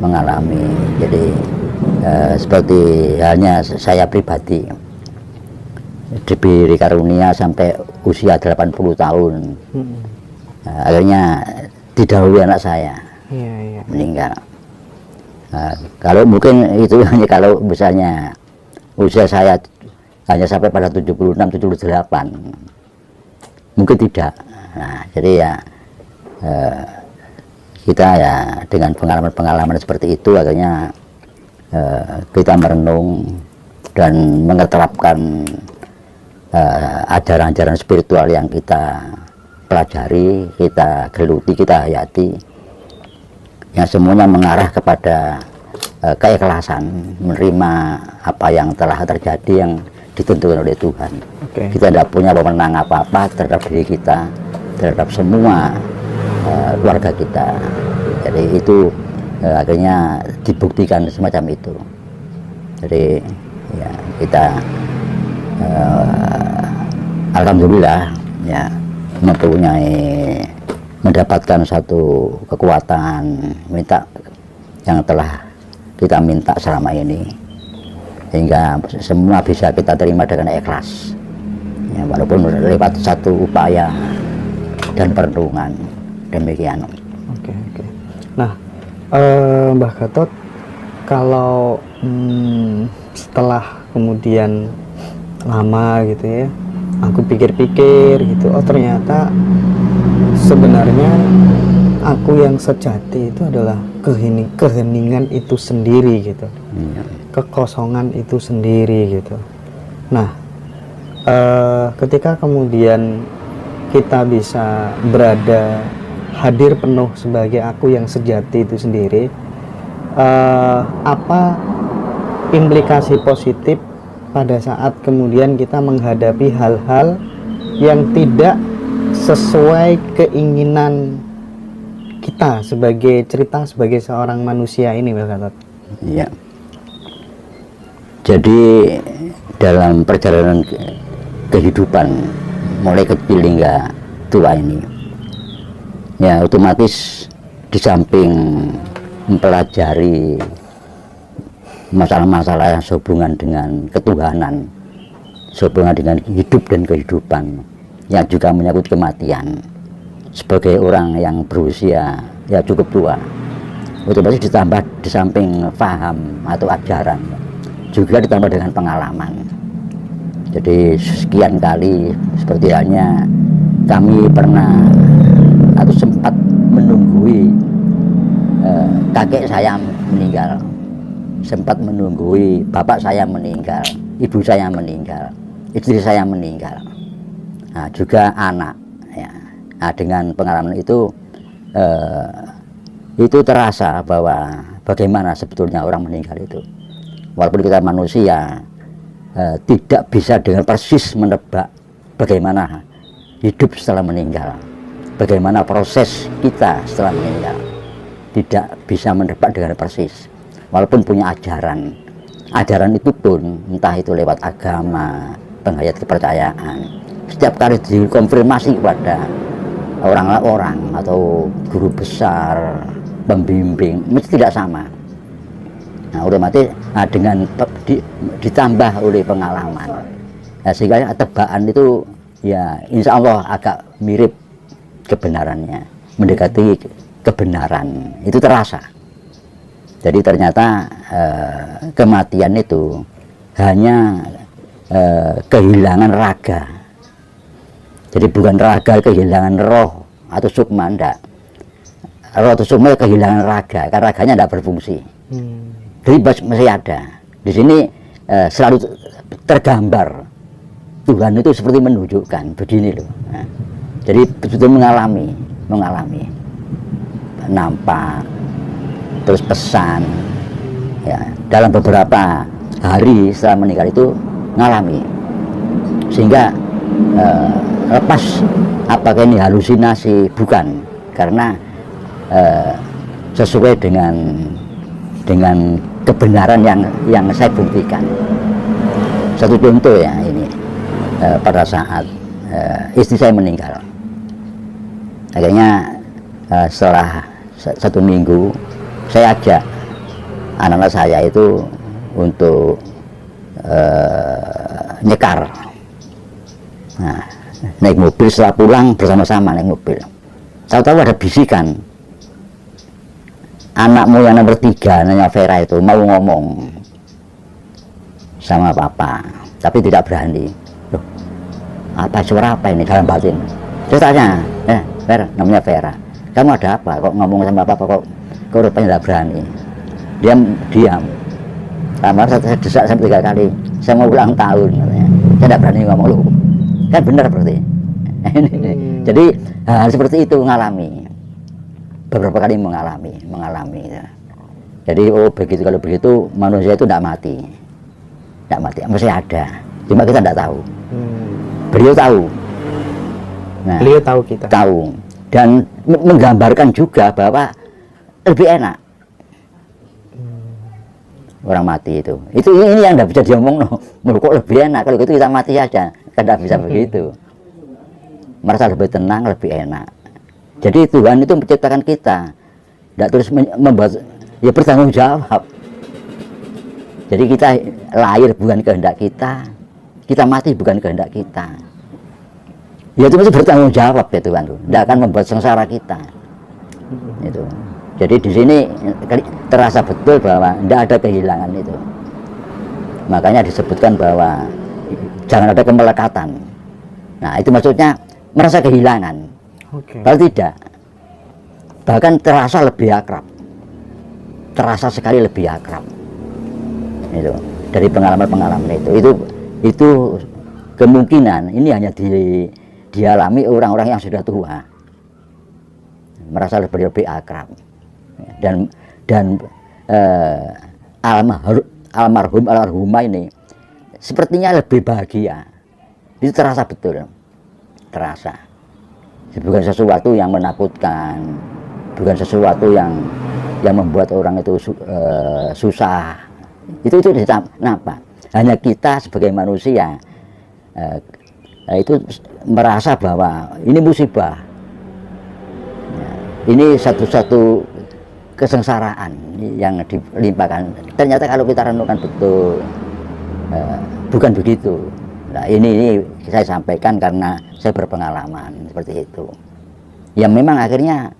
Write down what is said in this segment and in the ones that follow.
Mengalami. Jadi seperti halnya saya pribadi diberi karunia sampai usia 80 tahun. Akhirnya didahului anak saya meninggal. Kalau mungkin itu hanya kalau misalnya usia saya hanya sampai pada 76, 78, mungkin tidak. Nah, jadi ya kita ya dengan pengalaman-pengalaman seperti itu akhirnya kita merenung dan mengeterapkan ajaran-ajaran spiritual yang kita pelajari, kita geluti, kita hayati, yang semuanya mengarah kepada keikhlasan, menerima apa yang telah terjadi yang ditentukan oleh Tuhan. Kita tidak punya wewenang apa-apa terhadap diri kita, terhadap semua keluarga kita. Jadi itu akhirnya dibuktikan semacam itu. Jadi ya kita alhamdulillah ya mendapatkan satu kekuatan yang telah kita minta selama ini, hingga semua bisa kita terima dengan ikhlas ya, walaupun lewat satu upaya dan perenungan. Demikian. Oke. Nah, Mbah Gatot, kalau setelah kemudian lama gitu ya, aku pikir-pikir gitu, oh ternyata sebenarnya aku yang sejati itu adalah keheningan itu sendiri gitu, kekosongan itu sendiri gitu. Nah, ketika kemudian kita bisa berada hadir penuh sebagai aku yang sejati itu sendiri, apa implikasi positif pada saat kemudian kita menghadapi hal-hal yang tidak sesuai keinginan kita sebagai seorang manusia ini, Mbak Gatot? Iya. Jadi dalam perjalanan kehidupan mulai kecil hingga tua ini, ya otomatis di samping mempelajari masalah-masalah yang sehubungan dengan ketuhanan, sehubungan dengan hidup dan kehidupan, yang juga menyangkut kematian, sebagai orang yang berusia ya cukup tua, otomatis ditambah di samping paham atau ajaran, juga ditambah dengan pengalaman. Jadi sekian kali seperti halnya kami pernah atau sempat menunggui kakek saya meninggal, sempat menunggui bapak saya meninggal, ibu saya meninggal, istri saya meninggal, nah, juga anak ya. Nah, dengan pengalaman itu terasa bahwa bagaimana sebetulnya orang meninggal itu, walaupun kita manusia tidak bisa dengan persis menebak bagaimana hidup setelah meninggal, bagaimana proses kita setelah meninggal, tidak bisa menebak dengan persis, walaupun punya ajaran itu pun entah itu lewat agama, penghayat kepercayaan, setiap kali dikonfirmasi kepada orang-orang atau guru besar, pembimbing, mesti tidak sama. Nah, otomatis dengan ditambah oleh pengalaman, ya, sehingga tebakan itu ya insya Allah agak mirip kebenarannya, mendekati kebenaran, itu terasa. Jadi ternyata kematian itu hanya kehilangan raga. Jadi bukan raga kehilangan roh atau sukma, enggak. Roh atau sukma kehilangan raga, karena raganya tidak berfungsi. Jadi masih ada. Di sini selalu tergambar Tuhan itu seperti menunjukkan begini loh. Nah, jadi betul mengalami, nampak, terus pesan. Ya, dalam beberapa hari setelah meninggal itu ngalami, sehingga lepas apakah ini halusinasi, bukan, karena sesuai dengan kebenaran yang saya buktikan. Satu contoh ya ini, pada saat istri saya meninggal. Akhirnya setelah 1 minggu saya ajak anak-anak saya itu untuk nyekar. Nah, naik mobil, setelah pulang bersama-sama naik mobil. Tahu-tahu ada bisikan, anakmu yang nomor 3, namanya Vera itu mau ngomong sama papa, tapi tidak berani. Loh, apa suara apa ini dalam batin? Saya tanya, Vera, namanya Vera, kamu ada apa? Kok ngomong sama papa kok rupanya tidak berani? Dia diam. Kamar saya desak sampai 3 kali. Saya mau ulang tahun, katanya. Saya tidak berani ngomong. Loh, kan benar berarti. Jadi hal seperti itu mengalami. Beberapa kali mengalami. Ya. Jadi begitu, kalau begitu manusia itu tidak mati, masih ada. Cuma kita tidak tahu. Beliau tahu. Nah, beliau tahu, kita tahu, dan menggambarkan juga bahwa lebih enak orang mati itu. Ini yang tidak bisa diomong, kok lebih enak, kalau gitu kita mati aja, kan tidak bisa begitu. Merasa lebih tenang, lebih enak. Jadi Tuhan itu menciptakan kita, tidak terus membuat, ya bertanggung jawab. Jadi kita lahir bukan kehendak kita mati bukan kehendak kita. Ya itu mesti bertanggung jawab ya Tuhan, tidak akan membuat sengsara kita. Itu. Jadi di sini terasa betul bahwa tidak ada kehilangan itu. Makanya disebutkan bahwa jangan ada kemelekatan. Nah itu maksudnya merasa kehilangan. Kalau tidak, bahkan terasa lebih akrab, terasa sekali lebih akrab. Itu dari pengalaman-pengalaman itu kemungkinan ini hanya dialami orang-orang yang sudah tua, merasa lebih akrab, dan almarhumah ini sepertinya lebih bahagia. Itu terasa betul, terasa. Bukan sesuatu yang menakutkan, bukan sesuatu yang membuat orang itu susah. Itu kenapa? Hanya kita sebagai manusia itu merasa bahwa ini musibah, ini satu-satu kesengsaraan yang dilimpahkan. Ternyata kalau kita renungkan betul, bukan begitu. Nah ini saya sampaikan karena saya berpengalaman seperti itu. Yang memang akhirnya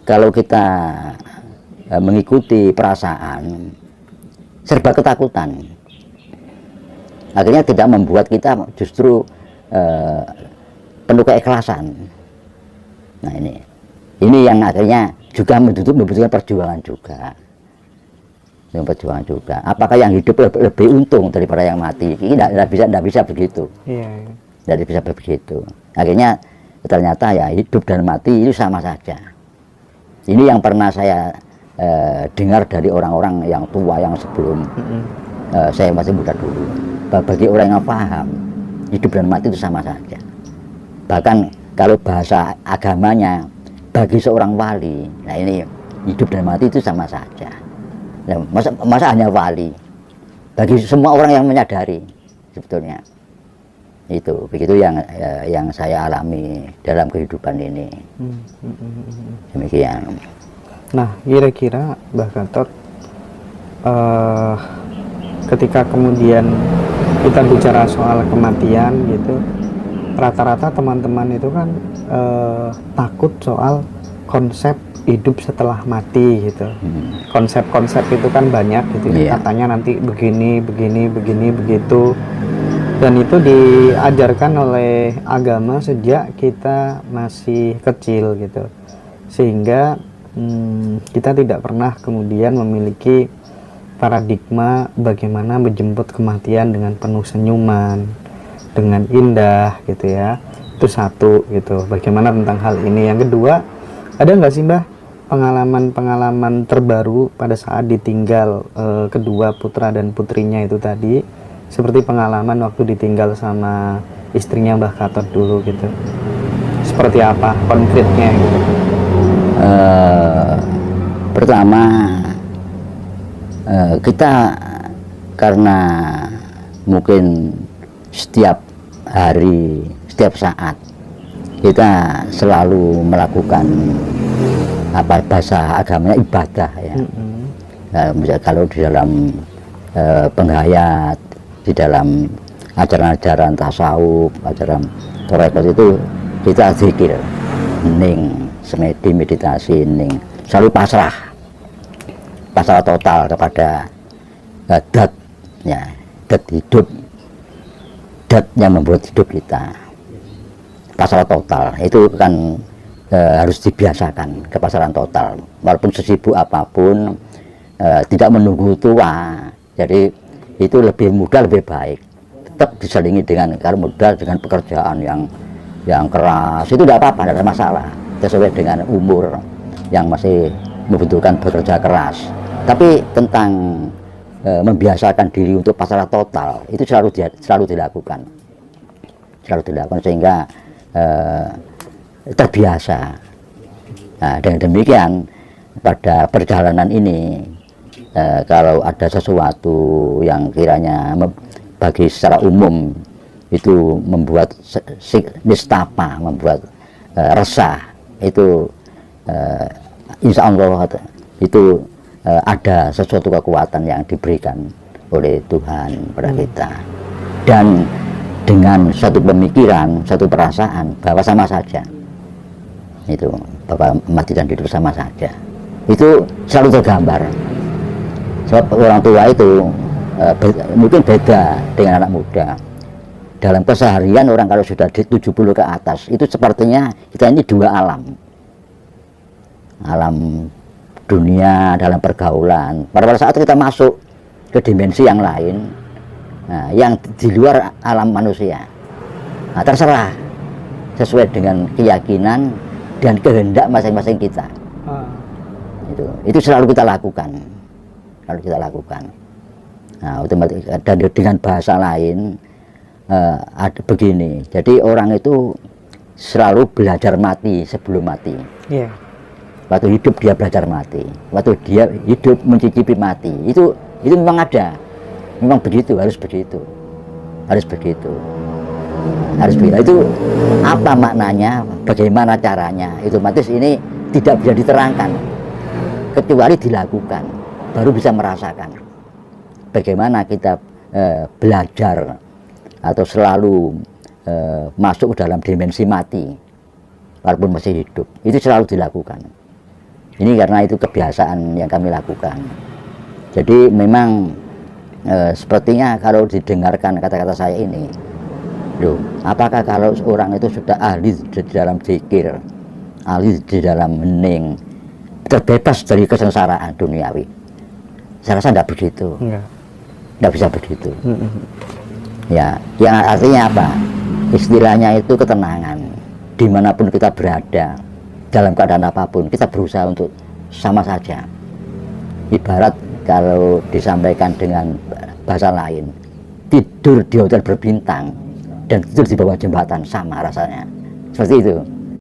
kalau kita mengikuti perasaan, serba ketakutan, akhirnya tidak membuat kita justru penuh keikhlasan. Nah ini yang akhirnya juga membutuhkan perjuangan juga. Apakah yang hidup lebih untung daripada yang mati? Ini tidak bisa begitu. Tidak bisa begitu. Akhirnya ternyata ya hidup dan mati itu sama saja. Ini yang pernah saya dengar dari orang-orang yang tua yang sebelum saya masih muda dulu. Bagi orang yang paham, hidup dan mati itu sama saja. Bahkan kalau bahasa agamanya, bagi seorang wali, nah ini hidup dan mati itu sama saja. Nah, masa hanya wali, bagi semua orang yang menyadari sebetulnya itu begitu yang saya alami dalam kehidupan ini. Demikian. Nah kira-kira Mbah Gatot, ketika kemudian kita bicara soal kematian gitu, rata-rata teman-teman itu kan takut soal konsep hidup setelah mati gitu. Konsep-konsep itu kan banyak gitu. Katanya nanti begini begitu, dan itu diajarkan oleh agama sejak kita masih kecil gitu, sehingga kita tidak pernah kemudian memiliki paradigma bagaimana menjemput kematian dengan penuh senyuman, dengan indah gitu ya. Itu satu gitu, bagaimana tentang hal ini. Yang kedua, ada nggak sih Mbah pengalaman-pengalaman terbaru pada saat ditinggal kedua putra dan putrinya itu tadi, seperti pengalaman waktu ditinggal sama istrinya Mbah Gatot dulu gitu, seperti apa konkretnya gitu? Pertama kita karena mungkin setiap hari, setiap saat kita selalu melakukan bahasa agamanya ibadah ya. Misalnya kalau di dalam penghayat, di dalam ajaran-ajaran tasawuf, ajaran tarekat itu kita zikir, hening, semedi, meditasi, hening, selalu pasrah total kepada dat, ya, dat hidup, dat yang membuat hidup kita, pasrah total. Itu kan harus dibiasakan, kepasaran total, walaupun sesibuk apapun, tidak menunggu tua. Jadi itu lebih mudah, lebih baik. Tetap diselingi dengan, kalau mudah dengan pekerjaan yang keras, itu tidak apa-apa, tidak ada masalah, sesuai dengan umur yang masih membutuhkan bekerja keras. Tapi tentang membiasakan diri untuk pasrah total, itu selalu dilakukan sehingga terbiasa. Nah, dengan demikian pada perjalanan ini, kalau ada sesuatu yang kiranya bagi secara umum itu membuat nistapa, membuat resah, itu insya Allah itu ada sesuatu kekuatan yang diberikan oleh Tuhan pada kita, dan dengan satu pemikiran, satu perasaan bahwa sama saja, itu bahwa mati dan hidup sama saja, itu selalu tergambar. Sebab orang tua itu mungkin beda dengan anak muda. Dalam keseharian orang kalau sudah di 70 ke atas, itu sepertinya kita ini dua alam dunia dalam pergaulan. Pada saat kita masuk ke dimensi yang lain, yang di luar alam manusia, terserah sesuai dengan keyakinan dan kehendak masing-masing kita. Itu selalu kita lakukan, Nah, otomatis dan dengan bahasa lain ada begini. Jadi orang itu selalu belajar mati sebelum mati. Yeah. Waktu hidup dia belajar mati, waktu dia hidup mencicipi mati. Itu memang ada, memang begitu, harus begitu. Itu apa maknanya, bagaimana caranya? Itu otomatis ini tidak bisa diterangkan, kecuali dilakukan, baru bisa merasakan. Bagaimana kita belajar atau selalu masuk ke dalam dimensi mati, walaupun masih hidup, itu selalu dilakukan. Ini karena itu kebiasaan yang kami lakukan. Jadi memang sepertinya kalau didengarkan kata-kata saya ini, loh, apakah kalau orang itu sudah ahli di dalam zikir, ahli di dalam hening, terbebas dari kesengsaraan duniawi? Saya rasa tidak begitu. Tidak bisa begitu. Ya, yang artinya apa? Istilahnya itu ketenangan. Dimanapun kita berada, dalam keadaan apapun, kita berusaha untuk sama saja. Ibarat kalau disampaikan dengan bahasa lain, tidur di hotel berbintang dan tidur di bawah jembatan, sama rasanya. Seperti itu.